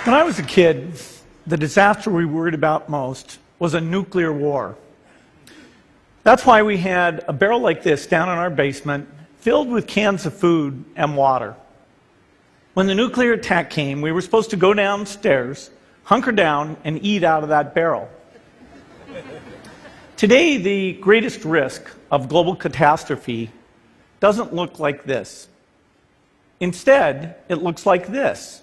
When I was a kid, the disaster we worried about most was a nuclear war. That's why we had a barrel like this down in our basement, filled with cans of food and water. When the nuclear attack came, we were supposed to go downstairs, hunker down, and eat out of that barrel. Today, the greatest risk of global catastrophe doesn't look like this. Instead, it looks like this.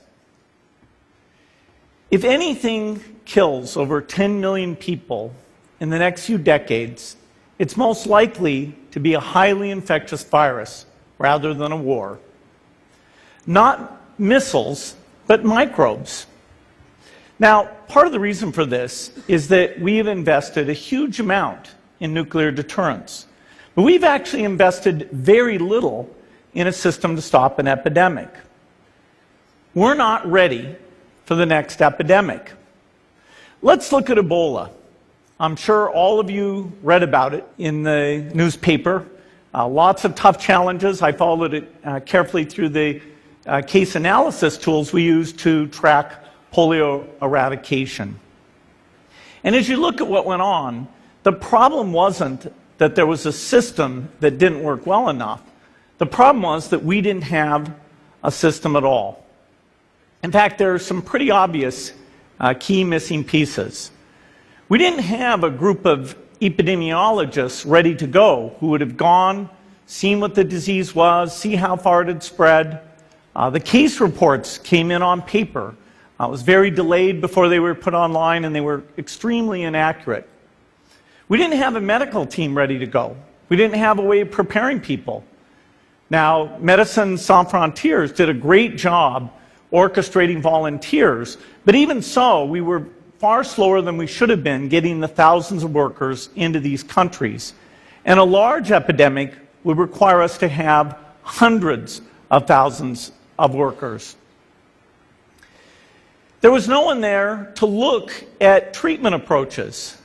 If anything kills over 10 million people in the next few decades, it's most likely to be a highly infectious virus rather than a war. Not missiles, but microbes. Now, part of the reason for this is that we have invested a huge amount in nuclear deterrence, but we've actually invested very little in a system to stop an epidemic. We're not ready for the next epidemic. Let's look at Ebola. I'm sure all of you read about it in the newspaper. Lots of tough challenges. I followed it carefully through the case analysis tools we use to track polio eradication. And as you look at what went on, the problem wasn't that there was a system that didn't work well enough. The problem was that we didn't have a system at all. In fact, there are some pretty obvious key missing pieces. We didn't have a group of epidemiologists ready to go who would have gone, seen what the disease was, see how far it had spread. The case reports came in on paper. It was very delayed before they were put online, and they were extremely inaccurate. We didn't have a medical team ready to go. We didn't have a way of preparing people. Now, Médecins Sans Frontières did a great job orchestrating volunteers, but even so, we were far slower than we should have been getting the thousands of workers into these countries. And a large epidemic would require us to have hundreds of thousands of workers. There was no one there to look at treatment approaches,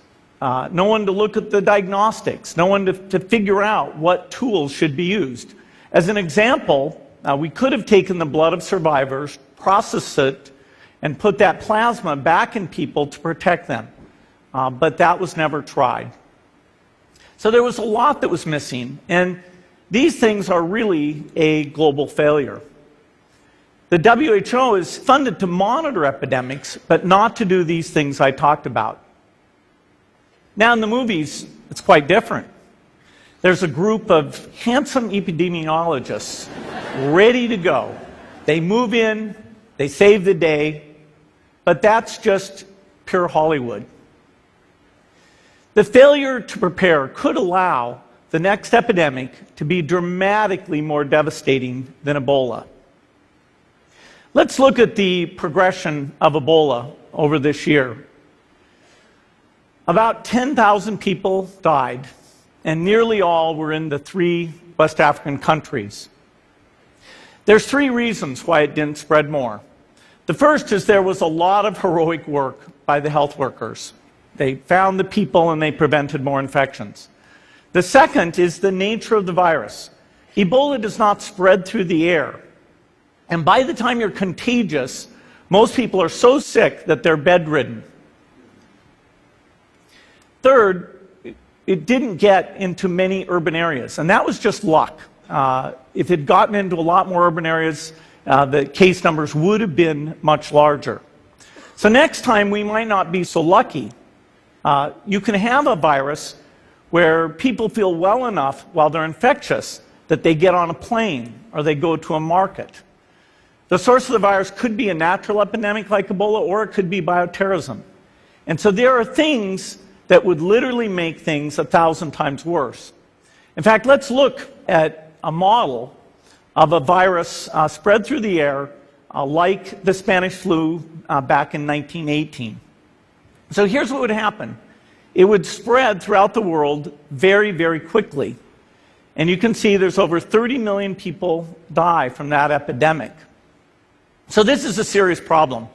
no one to look at the diagnostics, no one to figure out what tools should be used. As an example, we could have taken the blood of survivors, processed it, and put that plasma back in people to protect them. But that was never tried. So there was a lot that was missing, and these things are really a global failure. The WHO is funded to monitor epidemics, but not to do these things I talked about. Now in the movies, it's quite different. There's a group of handsome epidemiologists ready to go. They move in, they save the day, but that's just pure Hollywood. The failure to prepare could allow the next epidemic to be dramatically more devastating than Ebola. Let's look at the progression of Ebola over this year. About 10,000 people died, and nearly all were in the 3 West African countries. There's 3 reasons why it didn't spread more. The first is there was a lot of heroic work by the health workers. They found the people and they prevented more infections. The second is the nature of the virus. Ebola does not spread through the air. And by the time you're contagious, most people are so sick that they're bedridden. Third, it didn't get into many urban areas, and that was just luck. If it had gotten into a lot more urban areas, the case numbers would have been much larger. So next time, we might not be so lucky. You can have a virus where people feel well enough while they're infectious that they get on a plane or they go to a market. The source of the virus could be a natural epidemic like Ebola, or it could be bioterrorism. And so there are things that would literally make things 1,000 times worse. In fact, let's look at a model of a virus spread through the air like the Spanish flu back in 1918. So here's what would happen. It would spread throughout the world very, very quickly. And you can see there's over 30 million people die from that epidemic. So this is a serious problem.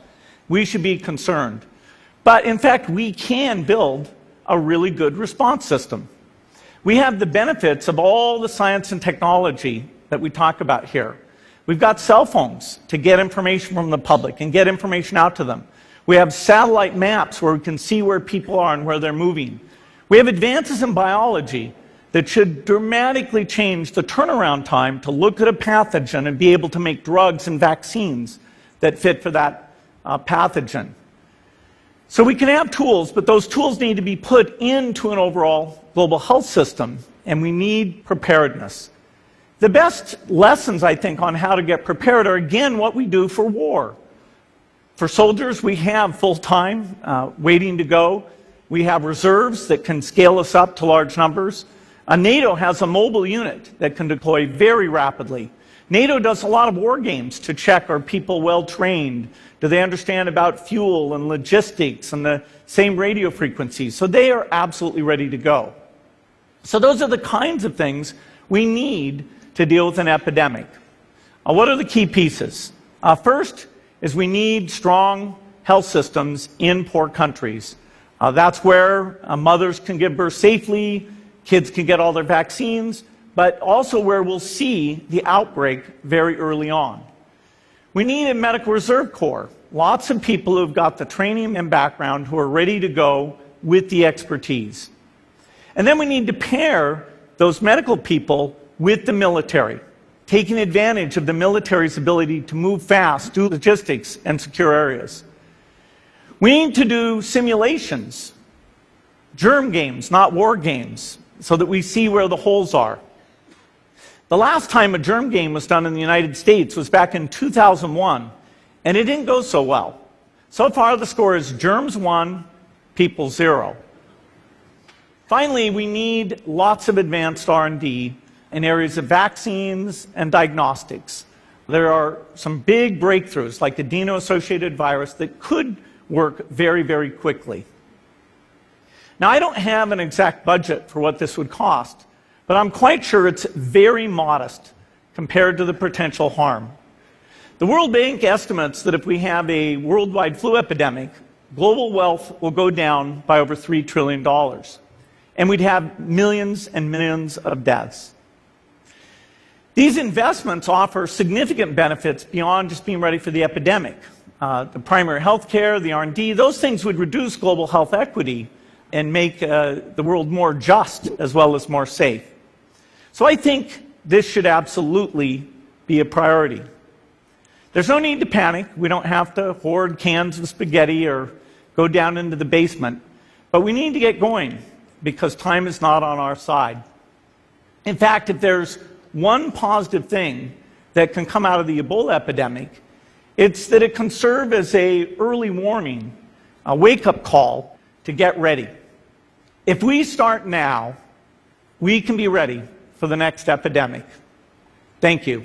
We should be concerned. But in fact, we can build a really good response system. We have the benefits of all the science and technology that we talk about here. We've got cell phones to get information from the public and get information out to them. We have satellite maps where we can see where people are and where they're moving. We have advances in biology that should dramatically change the turnaround time to look at a pathogen and be able to make drugs and vaccines that fit for that pathogen. So we can have tools, but those tools need to be put into an overall global health system, and we need preparedness. The best lessons, I think, on how to get prepared are, again, what we do for war. For soldiers, we have full-time waiting to go. We have reserves that can scale us up to large numbers. NATO has a mobile unit that can deploy very rapidly. NATO does a lot of war games to check, are people well trained? Do they understand about fuel and logistics and the same radio frequencies? So they are absolutely ready to go. So those are the kinds of things we need to deal with an epidemic. What are the key pieces? First is we need strong health systems in poor countries. That's where mothers can give birth safely, kids can get all their vaccines, but also where we'll see the outbreak very early on. We need a medical reserve corps, lots of people who've got the training and background who are ready to go with the expertise. And then we need to pair those medical people with the military, taking advantage of the military's ability to move fast, do logistics, and secure areas. We need to do simulations, germ games, not war games, so that we see where the holes are. The last time a germ game was done in the United States was back in 2001, and it didn't go so well. So far, the score is germs 1, people 0. Finally, we need lots of advanced R&D in areas of vaccines and diagnostics. There are some big breakthroughs, like the adeno-associated virus, that could work very, very quickly. Now, I don't have an exact budget for what this would cost, but I'm quite sure it's very modest compared to the potential harm. The World Bank estimates that if we have a worldwide flu epidemic, global wealth will go down by over $3 trillion, and we'd have millions and millions of deaths. These investments offer significant benefits beyond just being ready for the epidemic. The primary health care, the R&D, those things would reduce global health equity and make the world more just as well as more safe. So I think this should absolutely be a priority. There's no need to panic. We don't have to hoard cans of spaghetti or go down into the basement. But we need to get going because time is not on our side. In fact, if there's one positive thing that can come out of the Ebola epidemic, it's that it can serve as an early warning, a wake-up call to get ready. If we start now, we can be ready for the next epidemic. Thank you.